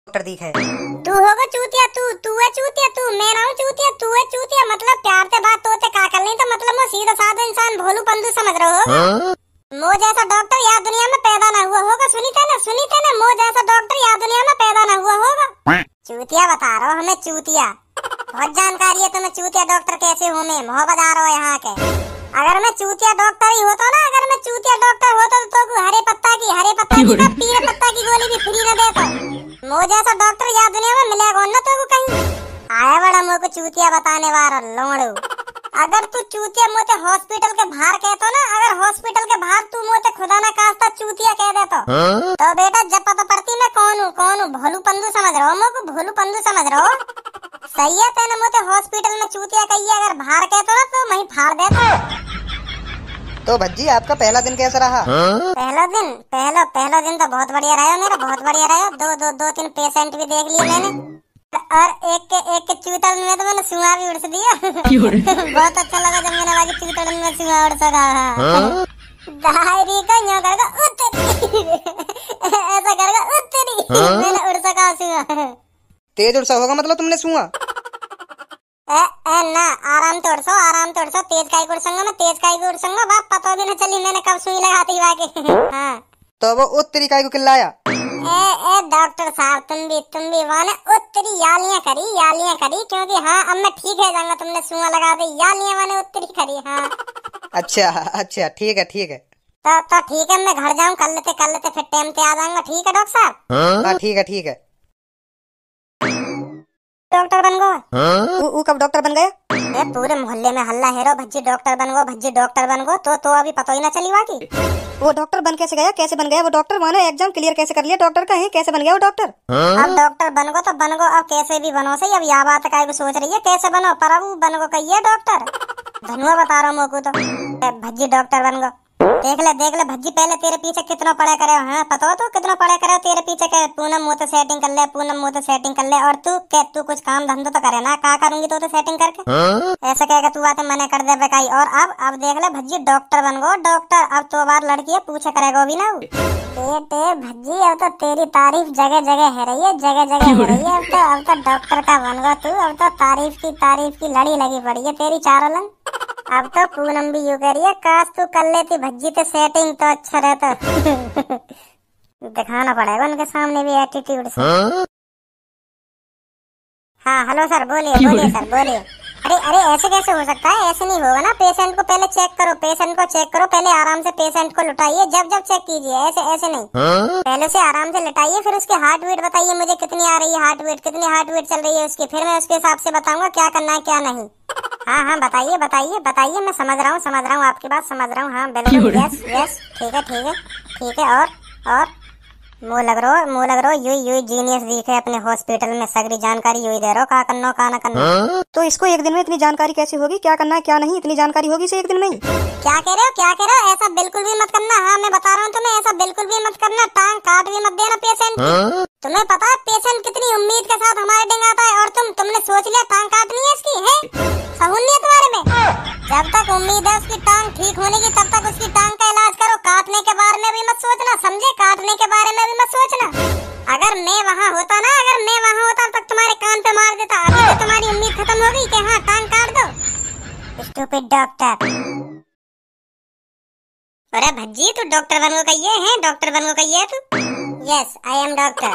Doctor दिखे। तू होगा चूतिया, तू है चूतिया, तू मैं ना हूँ चूतिया, तू है चूतिया। मतलब प्यार से बात तोते का कर नहीं तो मतलब वो सीधा साधा इंसान भोलू पंदू समझ रहे हो। मो जैसा डॉक्टर यहाँ दुनिया में पैदा ना हुआ होगा। सुनी थे ना, मो जैसा डॉक्टर यहाँ दुनिया में पैदा ना हुआ होगा। चूतिया बता रहा हो हमें, चूतिया बहुत जानकारी है तुम्हें। चूतिया डॉक्टर कैसे हूँ मैं, मोहब्बत आ रहा हो यहाँ के। अगर मैं चूतिया डॉक्टर ही होता ना, अगर मैं चूतिया डॉक्टर होता तो हरे पत्ता की पीले पत्ता की गोली भी फ्री न देता। मो जैसा डॉक्टर यहाँ दुनिया में मिलेगा ना तो कहीं। आया बड़ा मुँह को चूतिया बताने वाला लोड़ू। अगर तू चूतिया मोते हॉस्पिटल के बाहर कहतो ना, अगर हॉस्पिटल के बाहर तू मोते खुदा ना खास्ता चूतिया कह देतो तो बेटा जब पता पड़ती मैं कौन हूँ भोलू पंदू समझ रहा हो। मुझको भोलू पंदू समझ रहा हो। सही है तेने मोते हॉस्पिटल में चूतिया कही है, अगर बाहर कहतो ना तो वहीं फाड़ देतो। तो भज्जी आपका पहला दिन कैसा रहा? पहला दिन तो बहुत बढ़िया रहा मेरा, बहुत बढ़िया रहा। दो तीन पेशेंट भी देख लिए मैंने और एक के चूतड़ में तो मैंने सुआ भी उड़ दिया। बहुत अच्छा लगा जब मैंने बाकी चूतड़ में सुआ उड़ सका। दायरी का यूं करगा उतरी ऐसा करगा उतरी मैंने उड़ सका सुआ। तेज उड़ सा होगा मतलब तुमने सुआ? ना आराम तोड़ सो तेज काई उड़ संगा, मैं तेज काई उड़ संगा बाप पता भी न चली मैंने कब सुई लगाती बाकी। हाँ तो वो उतरी काई को किल्लाया? ए डॉक्टर साहब तुम भी वाने उत्तरी यालियां करी क्योंकि हाँ अब मैं ठीक है जाऊंगा। तुमने सुआ लगा दी यालियां वाने उत्तरी करी। हाँ अच्छा ठीक है तो ठीक है मैं घर जाऊं कल लेते फिर टाइम पे आ जाऊंगा। ठीक है डॉक्टर साहब? हाँ ठीक है। डॉक्टर बन गो। वो कब डॉक्टर बन गया? पूरे मोहल्ले में हल्ला है रो भज्जी डॉक्टर बन गो तो अभी पता ही ना चली बाकी। वो डॉक्टर बन कैसे बन गया वो डॉक्टर? माने एग्जाम क्लियर कैसे कर लिया डॉक्टर का है, कैसे बन गया वो डॉक्टर? अब डॉक्टर बन गो तो बन गो, अब कैसे भी बनो सही। अब यह बात का सोच रही है कैसे बनो, पर अब बन गो कही है डॉक्टर। धनुआ बता रहा हूँ मोकू तो भज्जी डॉक्टर बन गो। देख ले भज्जी पहले तेरे पीछे कितना पढ़े करे। हाँ पता हो तो कितना पढ़े करे तेरे पीछे के पूनम मुँह तो सेटिंग कर ले और तू कुछ काम धंधो तो करे ना। क्या करूंगी तो सेटिंग करके ऐसा कहेगा तू आते मने कर दे बेकाई। और अब देख ले भज्जी डॉक्टर बन गो डॉक्टर। अब तो बार लड़की है पूछे करेगा भी ना बेटे भज्जी। अब तो तेरी तारीफ जगह जगह है रही है, जगह हो रही है। अब तो डॉक्टर का बन गो तू। अब तो तारीफ की लड़ी लगी पड़ी है तेरी चारों लंग। अब तो पूनम भी यूं कह रही है काश तू कर लेती भज्जी तो सेटिंग तो अच्छा रहता। दिखाना पड़ेगा उनके सामने भी एटीट्यूड से। हाँ हेलो सर बोलिए सर बोलिए। अरे ऐसे कैसे हो सकता है? ऐसे नहीं होगा ना। पेशेंट को पहले चेक करो पहले आराम से पेशेंट को लुटाइए जब चेक कीजिए। ऐसे नहीं, पहले से आराम से लुटाइए फिर उसकी हार्ट बीट बताइए मुझे कितनी आ रही है हार्ट बीट चल रही है उसकी। फिर मैं उसके हिसाब से बताऊंगा क्या करना है क्या नहीं। हाँ बताइए मैं समझ रहा हूँ आपकी बात समझ रहा हूँ। हाँ बिल्कुल यस ठीक है। और मुँह लग रहा यू जीनियस दिखे अपने हॉस्पिटल में सगरी जानकारी यू दे रहा का ना करना। तो इसको एक दिन में इतनी जानकारी कैसे होगी? क्या करना है क्या नहीं इतनी जानकारी होगी इसे एक दिन में ही? क्या कह रहे हो? ऐसा बिल्कुल भी मत करना। हाँ मैं बता रहा हूँ तुम्हें, ऐसा बिल्कुल भी मत करना। टांग काट भी मत देना पेशेंट की। तुम्हें पता है पेशेंट कितनी उम्मीद के साथ हमारे डिंग आता है और तुमने सोच लिया टांग काटनी है इसकी है? सहूल नहीं है तुम्हारे में? जब तक उम्मीद है उसकी टांग ठीक होने की तब तक उसकी टांग का इलाज करो। काटने के बारे में भी मत सोचना, समझे? काटने के बारे में भी मत सोचना। अगर मैं वहाँ होता तब तुम्हारे कान पे मार देता। अभी तो तुम्हारी उम्मीद खत्म हो गई कि हाँ टांग काट दो। Stupid doctor. अरे भज्जी तू डॉक्टर बनगो कहिए तू? Yes I am doctor.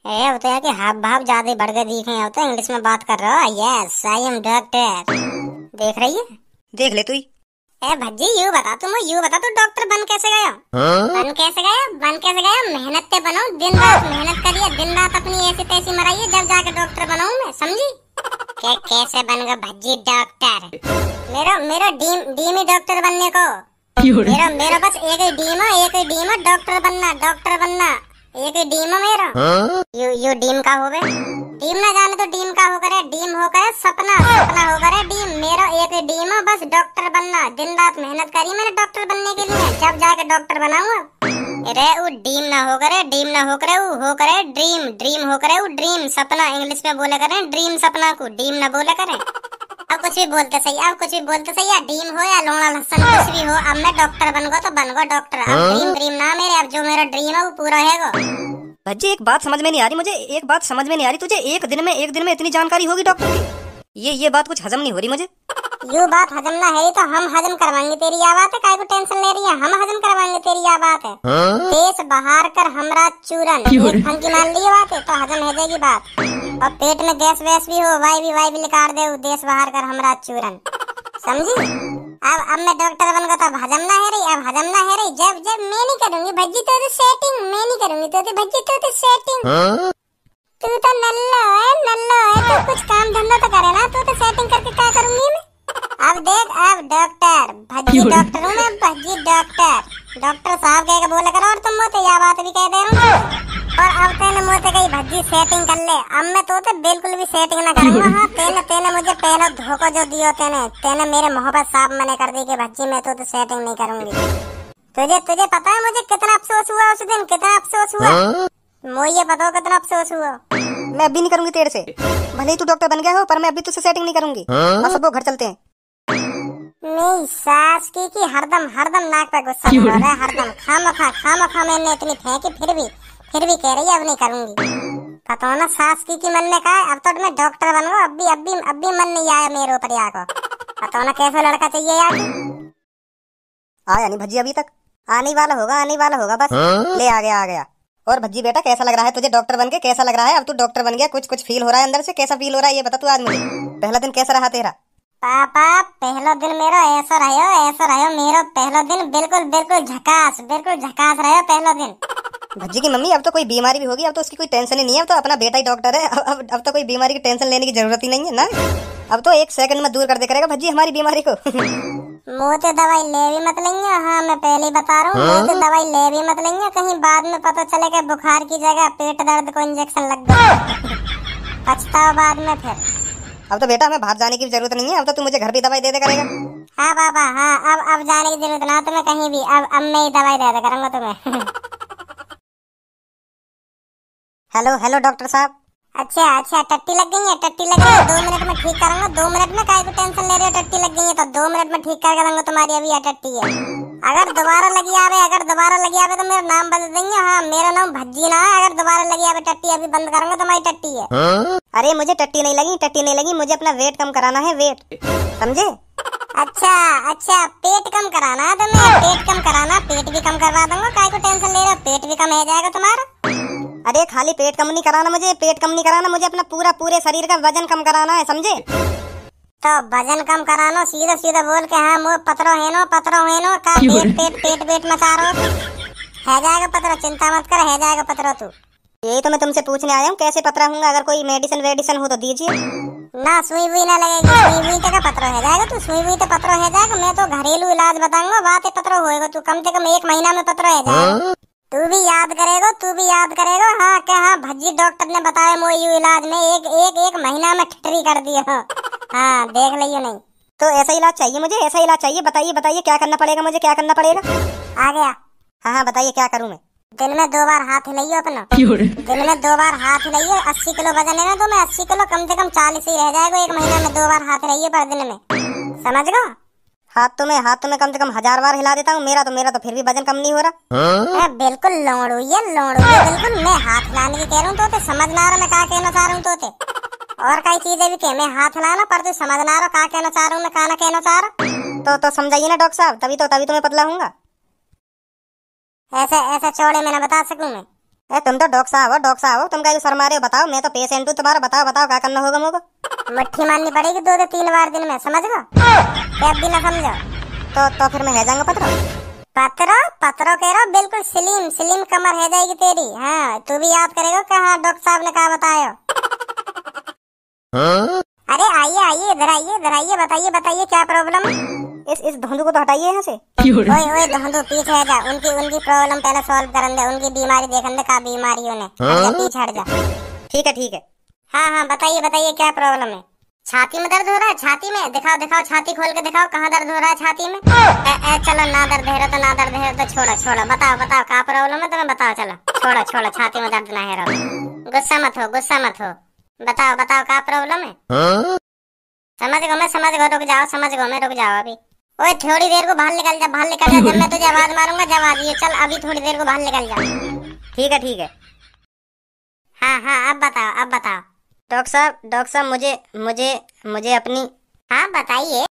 होता है कि हाव भाव ज्यादा बढ़ गए दिखे होते हैं इंग्लिश में बात कर रहा है। Yes I am doctor. देख रही है? देख ले तू ही। भज्जी यू बता तू डॉक्टर बन कैसे गया? बन कैसे गया? मेहनत से बनाओ, दिन रात मेहनत करिए, दिन रात अपनी ऐसी तैसी मराइए जब जाके डॉक्टर बनाऊं मैं, समझी? कैसे बन गया भज्जी डॉक्टर? मेरा ड्रीम ही डॉक्टर बनने को। मेरा बस एक ही ड्रीम है डॉक्टर बनना एक ही ड्रीम है मेरा। यू ड्रीम का हो गए? ड्रीम ना जाने तो ड्रीम का हो करे, ड्रीम हो करे सपना हो करे ड्रीम। मेरा एक ही ड्रीम है बस डॉक्टर बनना। दिन रात मेहनत करी मैंने डॉक्टर बनने के लिए, जब जाके डॉक्टर बनाऊंगा। अरे वो ड्रीम ना हो करे वो हो करे ड्रीम हो करे वो ड्रीम सपना। इंग्लिश में बोले करें ड्रीम सपना को, ड्रीम ना बोले करें। अब कुछ भी बोलते सही या ड्रीम हो या लोना लहसन कुछ भी हो। अब मैं डॉक्टर बन गो तो बन गो डॉक्टर। अब ड्रीम ना मेरे, अब जो मेरा ड्रीम है वो पूरा है। भज्जी एक बात समझ में नहीं आ रही मुझे, एक बात समझ में नहीं आ रही तुझे। एक दिन में इतनी जानकारी होगी डॉक्टर की? ये बात कुछ हजम नहीं हो रही मुझे। यू बात हजम ना है तो हम हजम करवाएंगे तेरी। या बात है, काय को टेंशन ले रही है? हम हजम करवाएंगे तेरी। या बात है, देश बाहर कर हमरा चूरन, एक फंकी मान ली बात है तो हजम हो जाएगी बात। और पेट में गैस वैस भी हो, वाई भी निकाल दे, देश बाहर कर हमरा चूरन, समझी? अब मैं डॉक्टर बन गया, तब हजम ना है रही, अब हजम ना है रही। जब मैं नहीं करूंगी भज्जी तो सेटिंग, मैं नहीं करूंगी तो भज्जी तो सेटिंग। तू तो नल्लो है, तो कुछ काम धंधा तो करे ना, तू तो सेटिंग करके क्या करूंगी मैं? अब देख, अब डॉक्टर भज्जी डॉक्टर हूँ मैं, भज्जी डॉक्टर साहब कह के बोला करो। और तुम मोते या बात भी कह दे रहा हूँ। और अब तेने मोते कही भज्जी सेटिंग कर ले, अब मैं तो बिल्कुल भी सेटिंग ना करूंगा। हाँ, तेने मुझे पहला धोखा जो दियो, तेने मेरे मोहब्बत साफ मने कर दी कि भज्जी मैं तो सेटिंग नहीं करूंगी। तुझे पता है मुझे कितना अफसोस हुआ उस दिन, कितना अफसोस हुआ? मुझे पता हो कितना अफसोस हुआ। मैं अभी नहीं करूंगी तेरे से, भले ही तू डॉक्टर बन गया हो, पर मैं अभी तुझसे सेटिंग नहीं करूंगी। और सबको घर चलते हैं। मेरी सास की हरदम नाक पे गुस्सा हो रहा है, हरदम खामखा मैंने इतनी फेंकी, फिर भी कह रही है अब नहीं करूंगी। पता हो ना सास की मन में कहा अब तो मैं डॉक्टर बन गया, अभी मन नहीं आया मेरे ऊपर या को। पता हो ना कैसा लड़का चाहिए यार? आया नहीं भज्जी अभी तक, आने वाला होगा बस। ले आ गया। और भज्जी बेटा कैसा लग रहा है तुझे डॉक्टर बन के? कैसा लग रहा है? अब तू डॉक्टर बन गया, कुछ फील हो रहा है अंदर से? कैसा फील हो रहा है ये बता तू आज मुझे। पहला दिन कैसा रहा तेरा? पापा पहला दिन मेरा ऐसा रहो मेरा पहला दिन बिल्कुल झकास रहो पहला दिन। भज्जी की मम्मी अब तो कोई बीमारी भी होगी, अब तो उसकी कोई टेंशन ही नहीं है, अब तो अपना बेटा ही डॉक्टर है। अब तो कोई बीमारी की टेंशन लेने की जरूरत ही नहीं है ना। अब तो 1 सेकंड में दूर कर दे करेगा भज्जी हमारी बीमारी को। मुझे दवाई ले भी मत लेंगे। हाँ, मैं पहले ही बता रहा हूँ, मुझे दवाई ले भी मत लेंगे, कहीं बाद में पता चले कि बुखार की जगह पेट दर्द को इंजेक्शन लग गया, पछताओ बाद में फिर। अब तो बेटा हमें बाहर जाने की जरूरत नहीं है, अब तो तू मुझे घर भी दवाई दे करेगा। हाँ पापा, हाँ अब जाने की जरूरत ना तुम्हें कहीं भी, अब मैं ही दवाई दे करूंगा तुम्हें। हेलो डॉक्टर साहब। अच्छा टट्टी लग गई है, 2 मिनट में ठीक करूंगा। 2 मिनट में काहे को टेंशन ले रहे हो? टट्टी लग गई है तो 2 मिनट में ठीक कर दूंगा तुम्हारी अभी यह टट्टी है। अगर दोबारा लगी आवे तो मेरा नाम बदल देंगे। हाँ, मेरा नाम भज्जी ना है। अगर दोबारा लगी आवे टट्टी अभी बंद करूंगा तुम्हारी टट्टी है। अरे मुझे टट्टी नहीं लगी, मुझे अपना वेट कम कराना है, वेट, समझे? अच्छा पेट कम कराना है तुम्हें? पेट कम कराना, पेट भी कम करवा दूंगा, काहे को टेंशन ले रहे हो? पेट भी कम हो जाएगा तुम्हारा। अरे खाली पेट कम नहीं कराना मुझे, अपना पूरे शरीर का वजन कम कराना है, समझे? तो वजन कम कराना, सीधा बोल के हाँ मुँह पतरो है नो का पेट मचा रहो है जाएगा पतरो, चिंता मत कर, है जाएगा पतरो तू। यही तो मैं तुमसे पूछने आया हूँ, कैसे पतरा हूँगा? अगर कोई मेडिसिन हो तो दीजिए ना। सुई भी ना लगेगी, सुई का पतरो है जाएगा तू, सुई तो पतरो है जाएगा। मैं तो घरेलू इलाज बताऊंगा, बात पतरो होएगा तू, कम से कम 1 महीना में पतरो है जाएगा। तू भी याद करेगा। हाँ क्या? हाँ, भज्जी डॉक्टर ने बताया मोयू इलाज में एक महीना में ठिठरी कर दिया। हाँ, देख लियो नहीं तो ऐसा इलाज चाहिए मुझे, ऐसा इलाज चाहिए। बताइए क्या करना पड़ेगा मुझे, क्या करना पड़ेगा? आ गया। हाँ बताइए क्या करूँ मैं? दिन में 2 बार हाथ हिलाइयो अपना, दिन में 2 बार हाथ हिलाइयो। 80 किलो वजन है ना तो मैं 80 किलो कम से कम 40 ही रह जाएगा। 1 महीना में 2 बार हाथ हिलाइयो पर दिन में, समझ गो? हाथ तो मैं कम से कम 1000 बार हिला देता हूँ। मेरा तो फिर भी वजन कम नहीं हो रहा। बिल्कुल लोड़ू ये बिल्कुल। मैं हाथ हिलाने की कह रहा हूँ तो समझ ना रहा मैं क्या कहना चाह रहा हूँ तो और कई चीजें भी कह मैं हाथ हिलाना, पर तू समझ ना रहा क्या कहना चाह रहा हूँ मैं, क्या ना कहना चाह रहा। तो समझाइए ना डॉक्टर साहब, तभी तो मैं पतला हूँगा। ऐसे चौड़े में ना बता सकूं मैं? तुम तो डॉक्टर साहब हो, तुम क्या शर्मा रहे हो? बताओ, मैं तो पेशेंट हूँ तुम्हारा। बताओ क्या करना होगा मुझको? मट्ठी मारनी पड़ेगी 2 से 3 बार दिन में, समझ लो? अब भी ना समझो तो फिर मैं है जाऊंगा पतरो कह रहा बिल्कुल स्लिम कमर है जाएगी तेरी। हाँ, तू भी याद करेगा कि हाँ डॉक्टर साहब ने क्या बताया। अरे आइए इधर आइए, बताइए क्या प्रॉब्लम है? इस धुंधु को तो हटाइए यहाँ से। ओए धुंधु पीछे हट जा, उनकी प्रॉब्लम पहले सॉल्व करन दे, उनकी बीमारी देखन दे का बीमारी उन्हें। पीछे हट जा। ठीक है। हाँ बताइए क्या प्रॉब्लम है? छाती में दर्द हो रहा है? छाती में दिखाओ, छाती खोल के दिखाओ, कहाँ दर्द हो रहा है छाती में? चलो ना दर्द है तो छोड़ो। बताओ क्या प्रॉब्लम है तुम्हें? बताओ, चलो छोड़ो, छाती में दर्द ना है रहो। गुस्सा मत हो। बताओ क्या प्रॉब्लम है? समझ गो, रुक जाओ अभी। ओए थोड़ी देर को बाहर निकल जा। जब मैं तुझे आवाज मारूंगा जब आ जाइए। चल अभी थोड़ी देर को बाहर निकल जा। ठीक है। डॉक्टर साहब मुझे मुझे मुझे अपनी। हाँ बताइए।